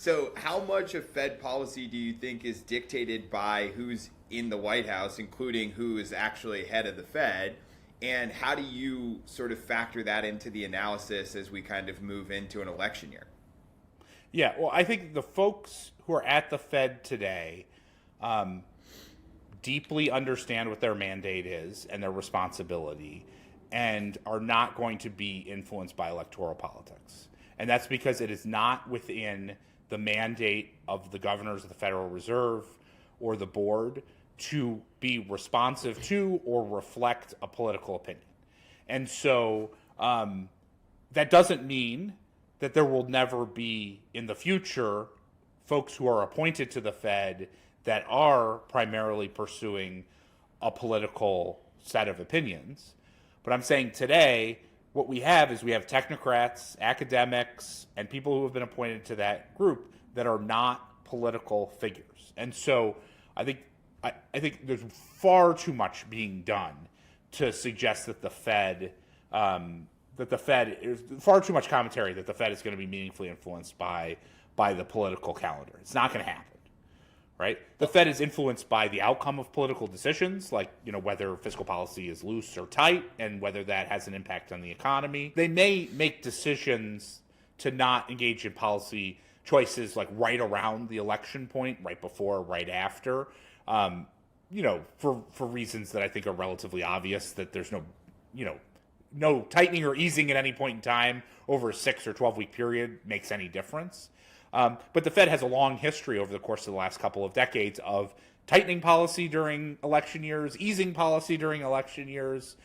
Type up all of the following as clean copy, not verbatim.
So, how much of Fed policy do you think is dictated by who's in the White House, including who is actually head of the Fed? And how do you sort of factor that into the analysis as we kind of move into an election year? Yeah, well, I think the folks who are at the Fed today deeply understand what their mandate is and their responsibility and are not going to be influenced by electoral politics. And that's because it is not within the mandate of the governors of the Federal Reserve or the board to be responsive to or reflect a political opinion. And so that doesn't mean that there will never be in the future folks who are appointed to the Fed that are primarily pursuing a political set of opinions. But I'm saying today, what we have is we have technocrats, academics, and people who have been appointed to that group that are not political figures. And so I think there's far too much being done to suggest that the Fed is far too much commentary that the Fed is going to be meaningfully influenced by the political calendar. It's not going to happen. Right? The Fed is influenced by the outcome of political decisions, like whether fiscal policy is loose or tight, and whether that has an impact on the economy. They may make decisions to not engage in policy choices like right around the election point, right before, right after, for reasons that I think are relatively obvious. That there's no tightening or easing at any point in time over a 6 or 12-week period makes any difference. But the Fed has a long history over the course of the last couple of decades of tightening policy during election years, easing policy during election years,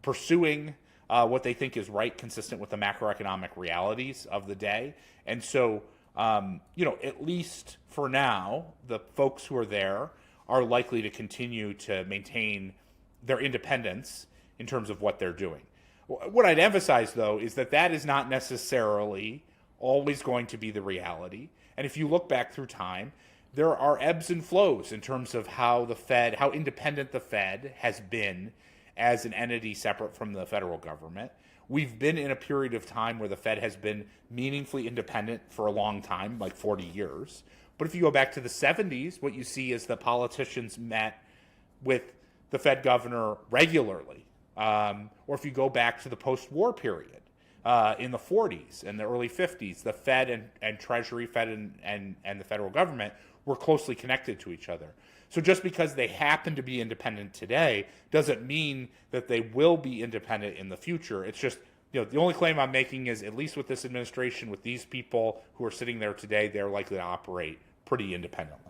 pursuing what they think is right, consistent with the macroeconomic realities of the day. And so, at least for now, the folks who are there are likely to continue to maintain their independence in terms of what they're doing. What I'd emphasize, though, is that is not necessarily always going to be the reality. And if you look back through time, there are ebbs and flows in terms of how independent the Fed has been as an entity separate from the federal government. We've been in a period of time where the Fed has been meaningfully independent for a long time, like 40 years. But if you go back to the 70s, what you see is the politicians met with the Fed governor regularly. Or if you go back to the post-war period, in the 40s and the early 50s, the Fed and Treasury, Fed and the federal government were closely connected to each other. So just because they happen to be independent today doesn't mean that they will be independent in the future. It's just, the only claim I'm making is, at least with this administration, with these people who are sitting there today, they're likely to operate pretty independently.